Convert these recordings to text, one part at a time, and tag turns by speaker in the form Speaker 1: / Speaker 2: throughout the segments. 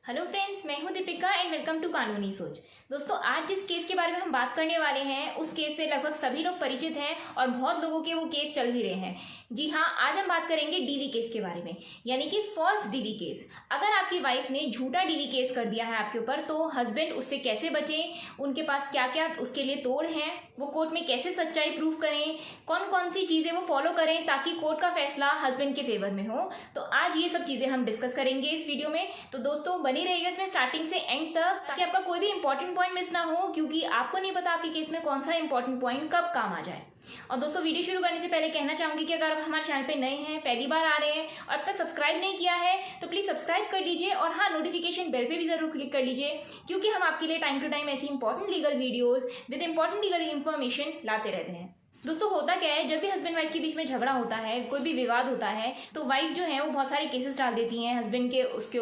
Speaker 1: Hello friends, मैं हूं Deepika and welcome to कानूनी सोच। दोस्तों, आज जिस केस के बारे में हम बात करने वाले हैं उस केस से लगभग सभी लोग परिचित हैं और बहुत लोगों के वो केस चल भी रहे हैं। जी हाँ, आज हम बात करेंगे डीवी केस के बारे में, यानी कि फॉल्स डीवी केस। अगर आपकी वाइफ ने झूठा डीवी केस कर दिया है आपके ऊपर, तो हस्बैंड उससे कैसे बचें, उनके पास क्या क्या उसके लिए तोड़ हैं, वो कोर्ट में कैसे सच्चाई प्रूव करें, कौन कौन सी चीजें वो फॉलो करें ताकि कोर्ट का फैसला हस्बैंड के फेवर में हो। तो आज ये सब चीजें हम डिस्कस करेंगे इस वीडियो में। तो दोस्तों, बनी रहिएगा इसमें स्टार्टिंग से एंड तक ताकि आपका कोई भी इंपॉर्टेंट पॉइंट मिस ना हो, क्योंकि आपको नहीं पता आपके केस में कौन सा इंपॉर्टेंट पॉइंट कब काम आ जाए। और दोस्तों, वीडियो शुरू करने से पहले कहना चाहूंगी कि अगर आप हमारे चैनल पे नए हैं, पहली बार आ रहे हैं और अब तक सब्सक्राइब नहीं किया है तो प्लीज सब्सक्राइब कर लीजिए और हाँ, नोटिफिकेशन बेल पे भी जरूर क्लिक कर लीजिए, क्योंकि हम आपके लिए टाइम टू टाइम ऐसी important legal videos with important legal information लाते रहते हैं। दोस्तों, होता क्या है, जब भी हस्बैंड वाइफ के बीच में झगड़ा होता है, कोई भी विवाद होता है, तो वाइफ जो है वो बहुत सारे केसेस डाल देती हैं हस्बैंड के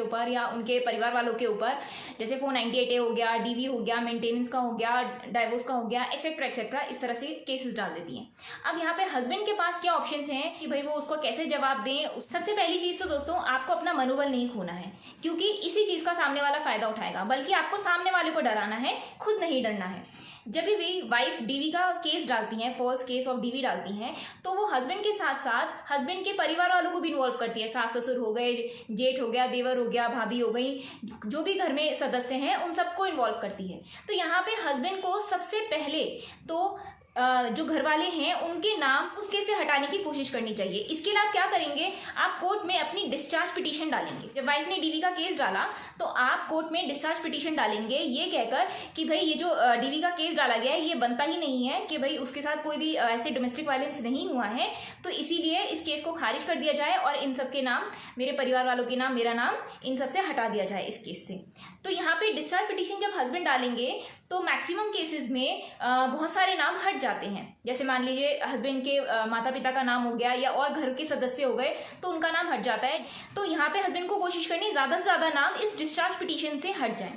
Speaker 1: ऊपर या उनके परिवार वालों के ऊपर। जैसे 498A हो गया, डीवी हो गया, मेंटेनेंस का हो गया, डाइवोर्स का हो गया, एक्सेट्रा एक्सेट्रा, इस तरह से केसेस डाल देती हैं। अब यहाँ पे हस्बैंड के पास क्या ऑप्शंस हैं कि भाई वो उसको कैसे जवाब दें। सबसे पहली चीज तो दोस्तों, आपको अपना मनोबल नहीं खोना है, क्योंकि इसी चीज का सामने वाला फायदा उठाएगा, बल्कि आपको सामने वाले को डराना है, खुद नहीं डरना है। जब भी वाइफ डीवी का केस डालती हैं, फॉल्स केस ऑफ डीवी डालती हैं, तो वो हस्बैंड के साथ साथ हस्बैंड के परिवार वालों को भी इन्वॉल्व करती है। सास ससुर हो गए, जेठ हो गया, देवर हो गया, भाभी हो गई, जो भी घर में सदस्य हैं उन सबको इन्वॉल्व करती है। तो यहाँ पे हस्बैंड को सबसे पहले तो जो घर वाले हैं उनके नाम उस केस से हटाने की कोशिश करनी चाहिए। इसके लिए आप क्या करेंगे, आप कोर्ट में अपनी डिस्चार्ज पिटीशन डालेंगे। जब वाइफ ने डीवी का केस डाला तो आप कोर्ट में डिस्चार्ज पिटीशन डालेंगे, ये कहकर कि भाई ये जो डीवी का केस डाला गया है ये बनता ही नहीं है, कि भाई उसके साथ कोई भी ऐसे डोमेस्टिक वायलेंस नहीं हुआ है, तो इसीलिए इस केस को खारिज कर दिया जाए और इन सबके नाम, मेरे परिवार वालों के नाम, मेरा नाम, इन सबसे हटा दिया जाए इस केस से। तो यहाँ पे डिस्चार्ज पिटीशन जब हस्बैंड डालेंगे तो मैक्सिमम केसेस में बहुत सारे नाम हट जाते हैं। जैसे मान लीजिए हस्बैंड के माता पिता का नाम हो गया या और घर के सदस्य हो गए तो उनका नाम हट जाता है। तो यहाँ पे हस्बैंड को कोशिश करनी ज्यादा से ज्यादा नाम इस डिस्चार्ज पिटीशन से हट जाएं।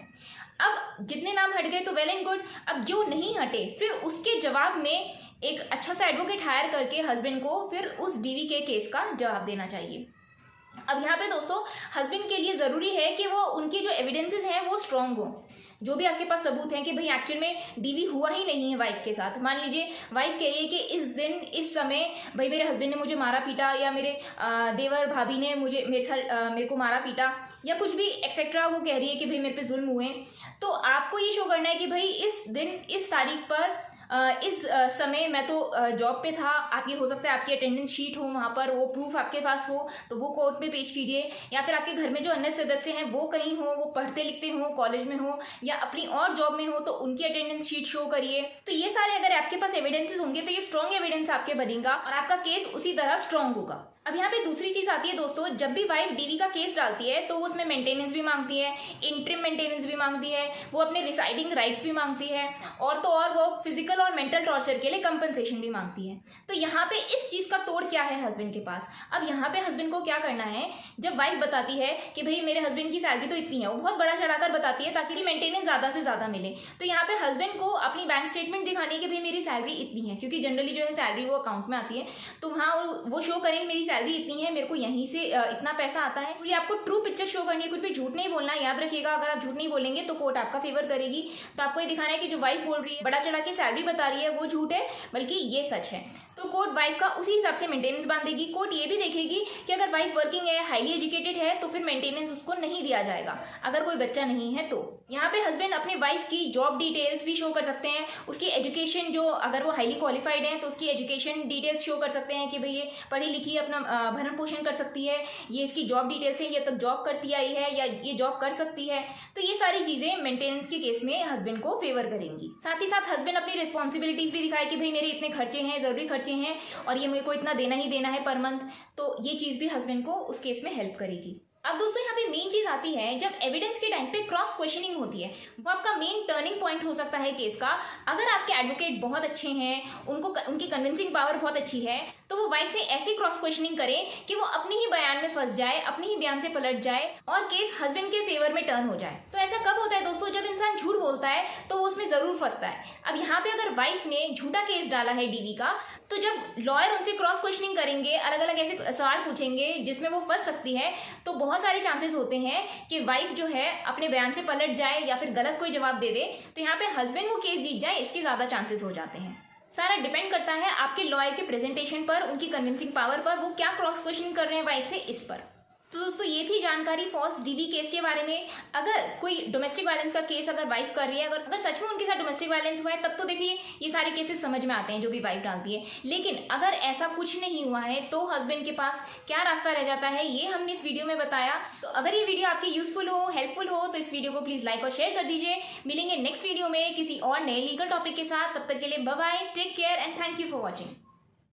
Speaker 1: अब जितने नाम हट गए तो वेल एंड गुड। अब जो नहीं हटे, फिर उसके जवाब में एक अच्छा सा एडवोकेट हायर करके हस्बैंड को फिर उस डीवी के केस का जवाब देना चाहिए। अब यहाँ पे दोस्तों, हस्बैंड के लिए जरूरी है कि वो उनके जो एविडेंसेस हैं वो स्ट्रांग हो। जो भी आपके पास सबूत हैं कि भाई एक्चुअल में डीवी हुआ ही नहीं है वाइफ के साथ। मान लीजिए वाइफ कह रही है कि इस दिन इस समय भाई मेरे हस्बैंड ने मुझे मारा पीटा, या मेरे देवर भाभी ने मेरे को मारा पीटा, या कुछ भी एक्सेट्रा वो कह रही है कि भाई मेरे पे जुल्म हुए। तो आपको ये शो करना है कि भाई इस दिन इस तारीख पर इस समय मैं तो जॉब पे था। आप ये हो सकता है आपकी अटेंडेंस शीट हो वहाँ पर, वो प्रूफ आपके पास हो तो वो कोर्ट में पेश कीजिए। या फिर आपके घर में जो अन्य सदस्य हैं वो कहीं हो, वो पढ़ते लिखते हो, कॉलेज में हो या अपनी और जॉब में हो, तो उनकी अटेंडेंस शीट शो करिए। तो ये सारे अगर आपके पास एविडेंसेस होंगे तो ये स्ट्रॉन्ग एविडेंस आपके बनेगा और आपका केस उसी तरह स्ट्रॉन्ग होगा। अब यहाँ पे दूसरी चीज आती है दोस्तों, जब भी वाइफ डीवी का केस डालती है तो उसमें मेंटेनेंस भी मांगती है, इंटरिम मेंटेनेंस भी मांगती है, वो अपने रिसाइडिंग राइट्स भी मांगती है, और तो और वो फिजिकल और मेंटल टॉर्चर के लिए कंपनसेशन भी मांगती है। तो यहाँ पे इस चीज का तोड़ क्या है हस्बैंड के पास। अब यहाँ पे हस्बैंड को क्या करना है, जब वाइफ बताती है कि भाई मेरे हस्बैंड की सैलरी तो इतनी है, वो बहुत बड़ा चढ़ाकर बताती है ताकि मेंटेनेंस ज्यादा से ज्यादा मिले, तो यहाँ पे हस्बैंड को अपनी बैंक स्टेटमेंट दिखानी है कि भाई मेरी सैलरी इतनी है, क्योंकि जनरली जो है सैलरी वो अकाउंट में आती है, तो वहाँ वो शो करेंगे मेरी सैलरी इतनी है, मेरे को यहीं से इतना पैसा आता है। तो ये आपको ट्रू पिक्चर शो करनी है, कुछ भी झूठ नहीं बोलना है। याद रखिएगा, अगर आप झूठ नहीं बोलेंगे तो कोर्ट आपका फेवर करेगी। तो आपको ये दिखाना है कि जो वाइफ बोल रही है, बड़ा चढ़ा के सैलरी बता रही है, वो झूठ है, बल्कि ये सच है। तो कोर्ट वाइफ का उसी हिसाब से मेंटेनेंस बांधेगी। कोर्ट ये भी देखेगी कि अगर वाइफ वर्किंग है, हाईली एजुकेटेड है, तो फिर मेंटेनेंस उसको नहीं दिया जाएगा, अगर कोई बच्चा नहीं है तो। यहाँ पे हस्बैंड अपने वाइफ की जॉब डिटेल्स भी शो कर सकते हैं, उसकी एजुकेशन, जो अगर वो हाईली क्वालिफाइड है तो उसकी एजुकेशन डिटेल्स शो कर सकते हैं कि भाई ये पढ़ी लिखी है, अपना भरण पोषण कर सकती है, ये इसकी जॉब डिटेल्स है, ये तक जॉब करती आई है या ये जॉब कर सकती है। तो ये सारी चीजें मेंटेनेंस के केस में हस्बैंड को फेवर करेंगी। साथ ही साथ हस्बैंड अपनी रिस्पॉन्सिबिलिटीज भी दिखाए कि भाई मेरे इतने खर्चे हैं, जरूरी खर्चे हैं और ये मेरे को इतना देना ही देना है पर मंथ। तो ये चीज भी हस्बैंड को उस केस में हेल्प करेगी। अब दोस्तों, यहाँ पे मेन चीज आती है, जब एविडेंस के टाइम पे क्रॉस क्वेश्चनिंग होती है, वो आपका मेन टर्निंग पॉइंट हो सकता है केस का। अगर आपके एडवोकेट बहुत अच्छे हैं, उनकी कन्विंसिंग पावर बहुत अच्छी है, तो वो वाइफ से ऐसी क्रॉस क्वेश्चनिंग करे कि वो अपनी ही बयान में फंस जाए, अपनी ही बयान से पलट जाए और केस हस्बैंड के फेवर में टर्न हो जाए। तो ऐसा कब होता है दोस्तों? जब इंसान झूठ बोलता है तो वो उसमें जरूर फंसता है। अब यहाँ पे अगर वाइफ ने झूठा केस डाला है डीवी का, तो जब लॉयर उनसे क्रॉस क्वेश्चनिंग करेंगे, अलग अलग ऐसे सवाल पूछेंगे जिसमें वो फंस सकती है, तो बहुत सारे चांसेस होते हैं कि वाइफ जो है अपने बयान से पलट जाए या फिर गलत कोई जवाब दे दे। तो यहाँ पे हस्बैंड वो केस जीत जाए, इसके ज्यादा चांसेस हो जाते हैं। सारा डिपेंड करता है आपके लॉयर के प्रेजेंटेशन पर, उनकी कन्विंसिंग पावर पर, वो क्या क्रॉस क्वेश्चनिंग कर रहे हैं वाइफ से, इस पर। तो दोस्तों ये थी जानकारी फॉल्स डीवी केस के बारे में। अगर कोई डोमेस्टिक वायलेंस का केस अगर वाइफ कर रही है, अगर सच में उनके साथ डोमेस्टिक वायलेंस हुआ है, तब तो देखिए ये सारे केसेस समझ में आते हैं जो भी वाइफ डालती है। लेकिन अगर ऐसा कुछ नहीं हुआ है तो हस्बैंड के पास क्या रास्ता रह जाता है, ये हमने इस वीडियो में बताया। तो अगर ये वीडियो आपकी यूजफुल हो, हेल्पफुल हो, तो इस वीडियो को प्लीज लाइक और शेयर कर दीजिए। मिलेंगे नेक्स्ट वीडियो में किसी और नए लीगल टॉपिक के साथ। तब तक के लिए bye bye, take care and thank you for watching.